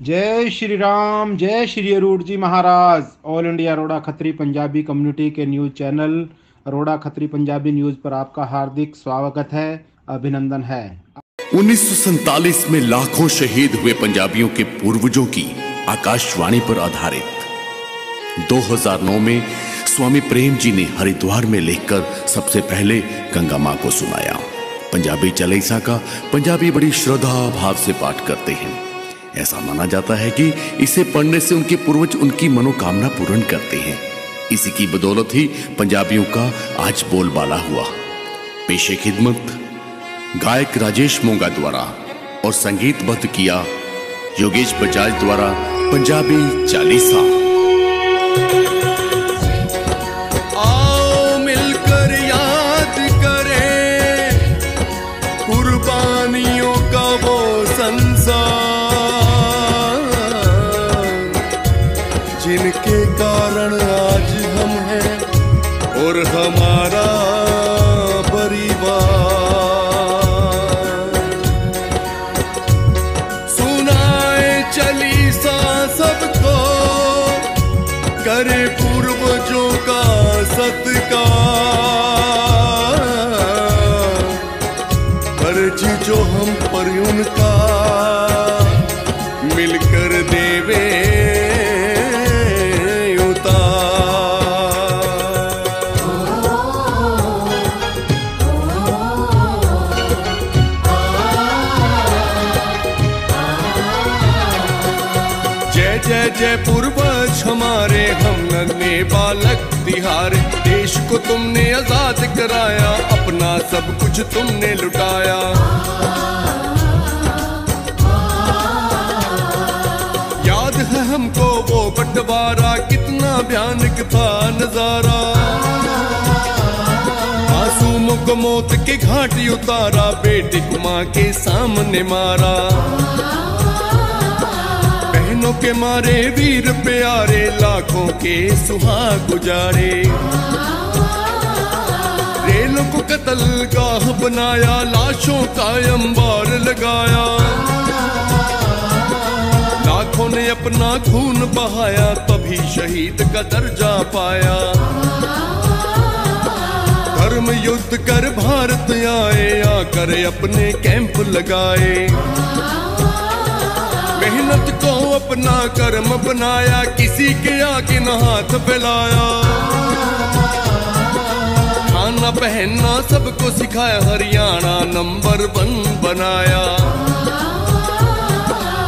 जय Shri Arudh ji Maharaj. All India Arora Khatri Punjabi community के news channel Arora Khatri Punjabi news पर आपका हार्दिक स्वागत है, अभिनंदन है। 1947 में लाखों शहीद हुए पंजाबियों के पूर्वजों की आकाशवाणी पर आधारित 2009 में स्वामी प्रेम जी ने हरिद्वार में लिखकर सबसे पहले गंगा मां को सुनाया। पंजाबी चलीसा का पंजाबी बड़ी श्रद्धा भाव से पाठ करते हैं। ऐसा माना जाता है कि इसे पढ़ने से उनके पूर्वज उनकी मनोकामना पूर्ण करते हैं। इसी की बदौलत ही पंजाबियों का आज बोलबाला हुआ। पेशे खिदमत गायक राजेश मोंगा द्वारा और संगीतबद्ध किया योगेश बजाज द्वारा पंजाबी चालीसा। आओ मिलकर याद करें कुर्बानियों का वो संसार जिनके कारण आज हम हैं और हमारा परिवार। सुनाए चालीसा सबको, करे पूर्वजों का सत्कार, कर्ज जो हम पर उनका मिलकर देवे जय जय पूर्वज हमारे, हम नन्हे बालक तिहारे। देश को तुमने आजाद कराया, अपना सब कुछ तुमने लुटाया। याद है हमको वो बंटवारा, कितना भयानक था नजारा। मासूमों को मौत के घाट उतारा, बेटे को मां के सामने मारा। बहनों के मारे वीर प्यारे, लाखों के सुहाग गुजारे। रेलों को कत्ल गाह बनाया, लाशों का अंबार लगाया। लाखों ने अपना खून बहाया, तभी शहीद का दर्जा पाया। धर्म युद्ध कर भारत आए, आकर अपने कैंप लगाए। मेहनत को अपना कर्म बनाया, किसी के आगे न हाथ फैलाया। खाना पहनना सबको सिखाया, हरियाणा नंबर 1 बनाया।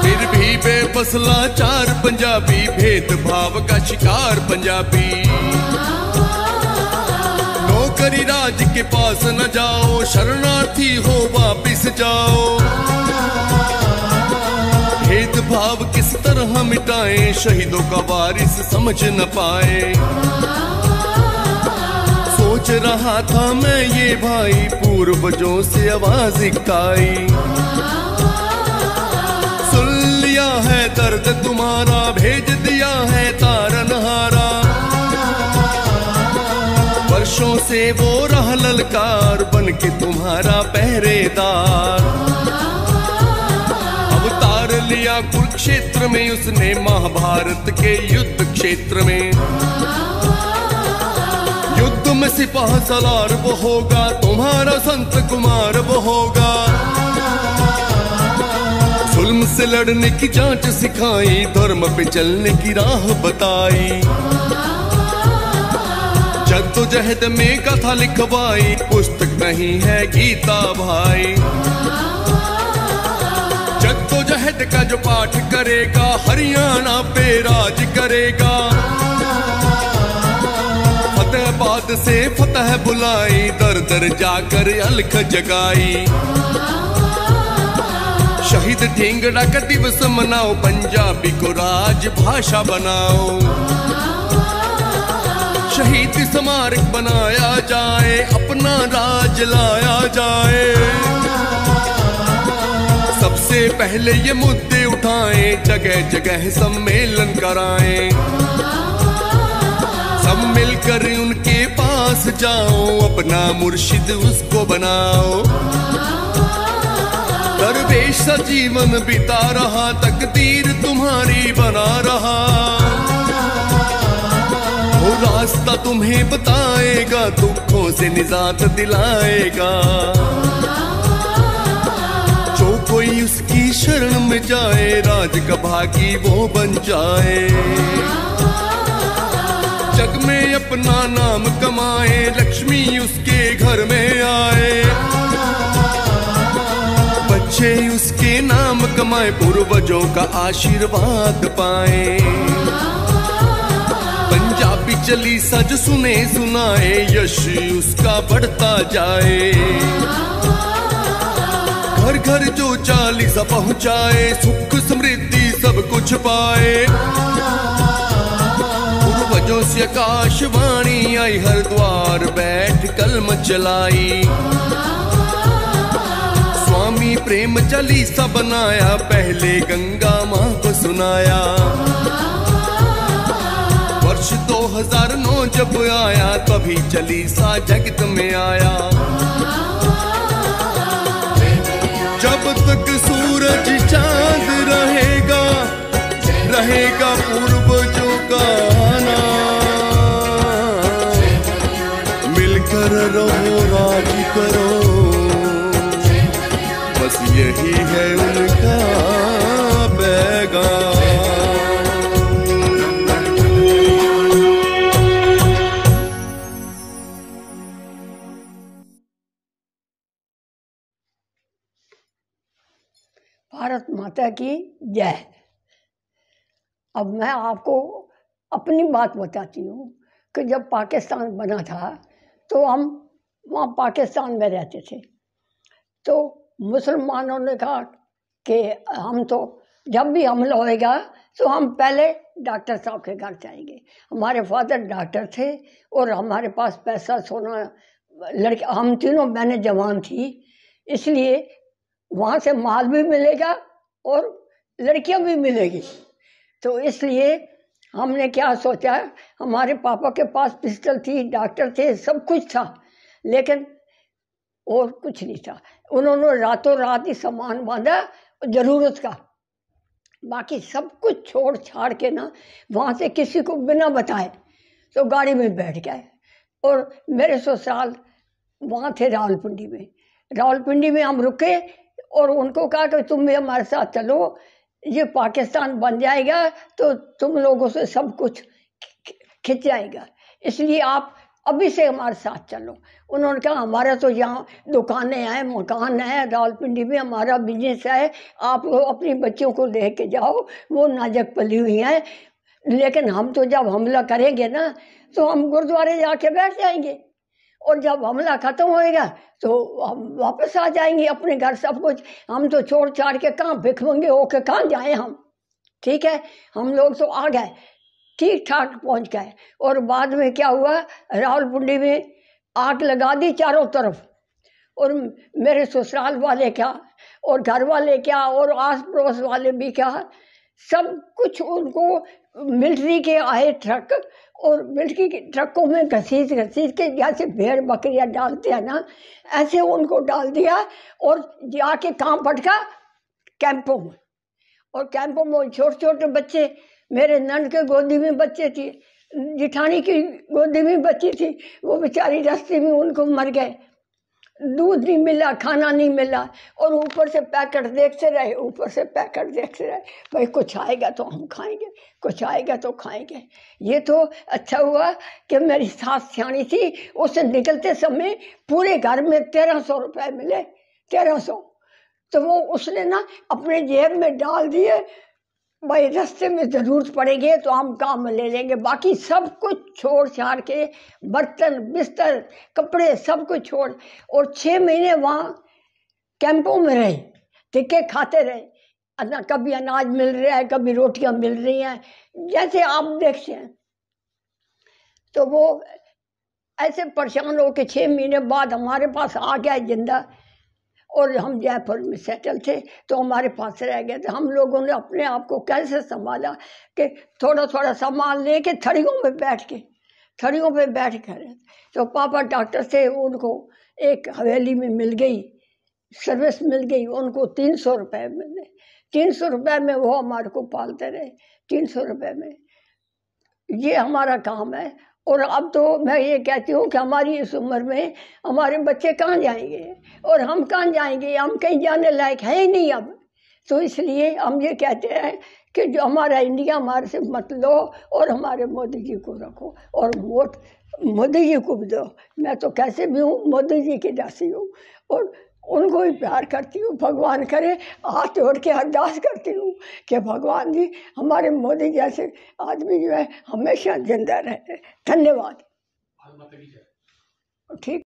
फिर भी बेबस लाचार पंजाबी, भेदभाव का शिकार पंजाबी। नौकरी राज के पास न जाओ, शरणार्थी हो वापिस जाओ। भेदभाव किस तरह मिटाएं, शहीदों का वारिस समझ न पाए। सोच रहा था मैं ये भाई, पूर्वजों से आवाज इकाई। सुन लिया है दर्द तुम्हारा, भेज दिया है तारनहारा। वर्षों से वो रहा ललकार, बन के तुम्हारा पहरेदार। अवतार लिया कुरुक्षेत्र में उसने, महाभारत के युद्ध क्षेत्र में। युद्ध में सिपाह सलार वो होगा, तुम्हारा संत कुमार वो होगा। जुल्म से लड़ने की जांच सिखाई, धर्म पे चलने की राह बताई। जद्दोजहद में कथा लिखवाई, पुस्तक नहीं है गीता भाई। जद्दोजहद का जो पाठ करेगा, हरियाणा पे राज करेगा। फतेहाबाद से फतह बुलाई, दर दर जाकर अलख जगाई। शहीद ढींगड़ा का दिवस मनाओ, पंजाबी को राज भाषा बनाओ। शहीद स्मारक बनाया जाए, अपना राज लाया जाए। सबसे पहले ये मुद्दे उठाएं, जगह जगह सम्मेलन कराएं। सब मिलकर उनके पास जाओ, अपना मुर्शिद उसको बनाओ। दरवेश सा जीवन बिता रहा, तकदीर तुम्हारी तुम्हें बताएगा, दुखों से निजात दिलाएगा। जो कोई उसकी शरण में जाए, राज का भागी वो बन जाए। जग में अपना नाम कमाए, लक्ष्मी उसके घर में आए। बच्चे उसके नाम कमाए, पूर्वजों का आशीर्वाद पाए। पंजाबी चालीसा जो सुने सुनाए, यश उसका बढ़ता जाए। घर घर जो चालीसा पहुँचाए, सुख समृद्धि सब कुछ पाए। पूर्वजों से आकाशवाणी आई, हर द्वार बैठ कलम चलाई। स्वामी प्रेम चालीसा बनाया, पहले गंगा माँ को सुनाया। वर्ष 2009 जब आया, तभी चालीसा जगत में आया। जब तक सूरज चांद रहेगा, रहेगा पूर्वजों का नाम। मिलकर रहो, राज करो, बस यही है उनका पैगाम। भारत माता की जय। अब मैं आपको अपनी बात बताती हूँ कि जब पाकिस्तान बना था तो हम वहाँ पाकिस्तान में रहते थे। तो मुसलमानों ने कहा कि हम तो जब भी हमला होएगा तो हम पहले डॉक्टर साहब के घर जाएंगे। हमारे फादर डॉक्टर थे और हमारे पास पैसा सोना, लड़के हम तीनों बहनें जवान थी, इसलिए वहाँ से माल भी मिलेगा और लड़कियाँ भी मिलेगी। तो इसलिए हमने क्या सोचा, हमारे पापा के पास पिस्टल थी, डॉक्टर थे, सब कुछ था, लेकिन और कुछ नहीं था। उन्होंने रातों रात ही सामान बांधा ज़रूरत का, बाकी सब कुछ छोड़ छाड़ के ना वहाँ से किसी को बिना बताए तो गाड़ी में बैठ गए। और मेरे ससुराल वहाँ थे रावलपिंडी में। रावलपिंडी में हम रुके और उनको कहा कि तुम भी हमारे साथ चलो, ये पाकिस्तान बन जाएगा तो तुम लोगों से सब कुछ खिंच जाएगा, इसलिए आप अभी से हमारे साथ चलो। उन्होंने कहा हमारा तो यहाँ दुकानें हैं, मकान है, रावलपिंडी में हमारा बिजनेस है, आप लोग अपनी बच्चियों को लेके जाओ, वो नाजक पली हुई हैं, लेकिन हम तो जब हमला करेंगे ना तो हम गुरुद्वारे जाके बैठ जाएंगे और जब हमला खत्म होएगा तो हम वापस आ जाएंगे अपने घर। सब कुछ हम तो छोड़ छाड़ के कहाँ भिखमंगे होके कहाँ जाए हम। ठीक है, हम लोग तो आ गए, ठीक ठाक पहुंच गए। और बाद में क्या हुआ, रावलपिंडी में आग लगा दी चारों तरफ, और मेरे ससुराल वाले क्या और घर वाले क्या और आस पड़ोस वाले भी क्या, सब कुछ उनको मिलिट्री के आए ट्रक, और मिलिट्री के ट्रकों में घसीट घसीट के जैसे भेड़ बकरियां डालते हैं ना, ऐसे उनको डाल दिया और जाके काम पटका कैंपों में। और कैंपों में छोटे छोटे बच्चे, मेरे नंद के गोदी में बच्चे थी, जिठानी की गोदी में बच्ची थी, वो बेचारी रास्ते में उनको मर गए। दूध नहीं मिला, खाना नहीं मिला, और ऊपर से पैकेट देखते रहे, ऊपर से पैकेट देखते रहे, भाई कुछ आएगा तो हम खाएंगे, कुछ आएगा तो खाएंगे। ये तो अच्छा हुआ कि मेरी सास सियानी थी, उससे निकलते समय पूरे घर में 1300 रुपए मिले, 1300। तो वो उसने ना अपने जेब में डाल दिए, भाई रास्ते में जरूरत पड़ेगी तो हम काम में ले लेंगे। बाकी सब कुछ छोड़ छाड़ के, बर्तन बिस्तर कपड़े सब कुछ छोड़, और 6 महीने वहाँ कैंपों में रहे, टिक्के खाते रहे। ना कभी अनाज मिल रहा है, कभी रोटियां मिल रही हैं, जैसे आप देखते हैं। तो वो ऐसे परेशान हो के 6 महीने बाद हमारे पास आ गया जिंदा, और हम जयपुर में सेटल थे तो हमारे पास रह गए थे। हम लोगों ने अपने आप को कैसे संभाला कि थोड़ा थोड़ा सामान लेके थड़ियों पे बैठ कर, तो पापा डॉक्टर थे, उनको एक हवेली में मिल गई, सर्विस मिल गई, उनको 300 रुपये मिले। 300 रुपये में वो हमारे को पालते रहे, 300 रुपये में। ये हमारा काम है। और अब तो मैं ये कहती हूँ कि हमारी इस उम्र में हमारे बच्चे कहाँ जाएंगे और हम कहाँ जाएंगे, हम कहीं जाने लायक है ही नहीं अब। तो इसलिए हम ये कहते हैं कि जो हमारा इंडिया हमारे से मत लो और हमारे मोदी जी को रखो और वोट मोदी जी को भी दो। मैं तो कैसे भी हूँ मोदी जी की दासी हूँ और उनको भी प्यार करती हूँ। भगवान करे, हाथ जोड़ के अरदास करती हूँ कि भगवान जी हमारे मोदी जैसे आदमी जो है हमेशा जिंदा रहे। धन्यवाद। ठीक।